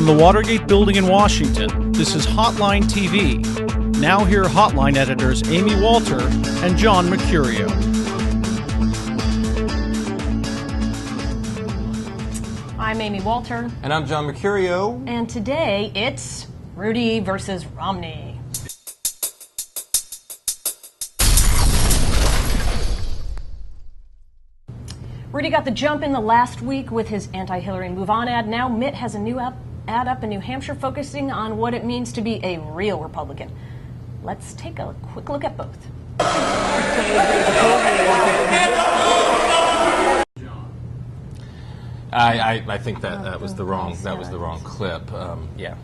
From the Watergate Building in Washington, this is Hotline TV. Now here are Hotline editors Amy Walter and John Mercurio. I'm Amy Walter. And I'm John Mercurio. And today it's Rudy versus Romney. Rudy got the jump in the last week with his anti-Hillary Move On ad. Now Mitt has a new ad up in New Hampshire focusing on what it means to be a real Republican. Let's take a quick look at both. I think that was the wrong clip. Yeah.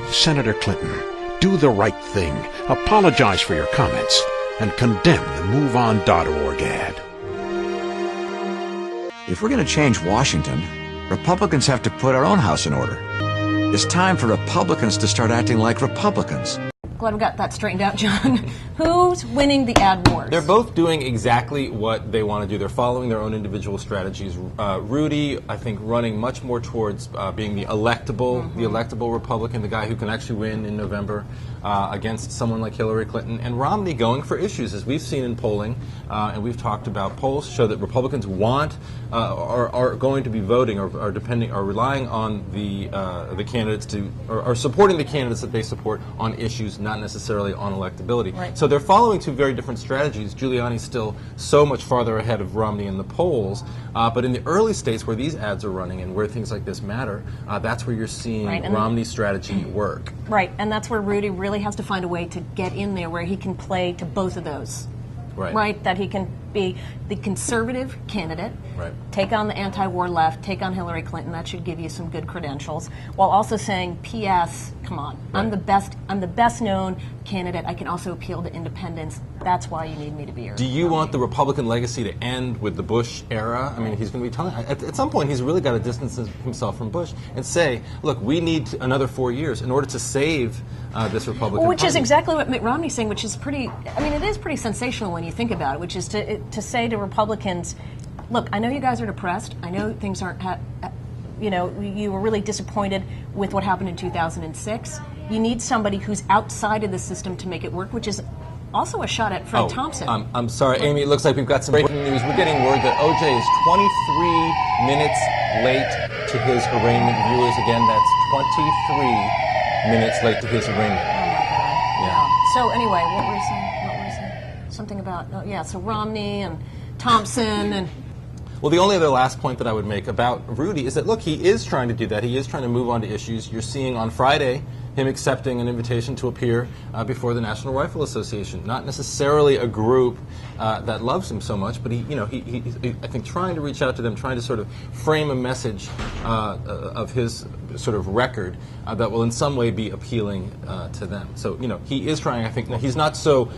Senator Clinton, do the right thing. Apologize for your comments and condemn the MoveOn.org ad. If we're going to change Washington, Republicans have to put our own house in order. It's time for Republicans to start acting like Republicans. Glad we got that straightened out, John. Who's winning the ad wars? They're both doing exactly what they want to do. They're following their own individual strategies. Rudy, I think, running much more towards being the electable Republican, the guy who can actually win in November against someone like Hillary Clinton. And Romney going for issues, as we've seen in polling, and we've talked about polls show that Republicans want, are going to be voting, or are relying on the candidates to, or supporting the candidates that they support on issues, not necessarily on electability. Right. So they're following two very different strategies. Giuliani's still so much farther ahead of Romney in the polls, but in the early states where these ads are running and where things like this matter, that's where you're seeing Romney's strategy work. Right, and that's where Rudy really has to find a way to get in there where he can play to both of those. Right, that he can be the conservative candidate, take on the anti-war left, take on Hillary Clinton. That should give you some good credentials, while also saying, P.S. Come on, I'm the best known candidate. I can also appeal to independents. That's why you need me to be here. Do you want the Republican legacy to end with the Bush era? I mean, he's going to be telling. At some point, he's really got to distance himself from Bush and say, look, we need another 4 years in order to save this Republican Which Party. is exactly what Mitt Romney's saying, which is pretty, I mean, it is pretty sensational when you think about it, which is to say to Republicans, look, I know you guys are depressed. I know things aren't, you were really disappointed with what happened in 2006. You need somebody who's outside of the system to make it work, which is also a shot at Fred Thompson. I'm sorry, Amy, it looks like we've got some breaking news. We're getting word that O.J. is 23 minutes late to his arraignment. Viewers, again, that's 23 minutes late to his arraignment. Oh, my God. Yeah. So anyway, what were you saying? Something about, so Romney and Thompson and... Well, the only other last point that I would make about Rudy is that, look, he is trying to do that. He is trying to move on to issues. You're seeing on Friday him accepting an invitation to appear before the National Rifle Association. Not necessarily a group that loves him so much, but he I think trying to reach out to them, trying to sort of frame a message of his sort of record that will in some way be appealing to them. So, he is trying. I think he's not so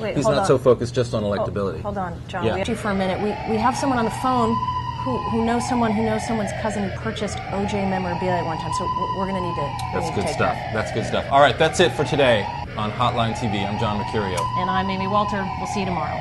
so focused just on electability. Hold on, John. We have you for a minute. We have someone on the phone who knows someone who knows someone's cousin who purchased OJ memorabilia at one time. So we're going to need to. That's good stuff. That's good stuff. All right, that's it for today on Hotline TV. I'm John Mercurio. And I'm Amy Walter. We'll see you tomorrow.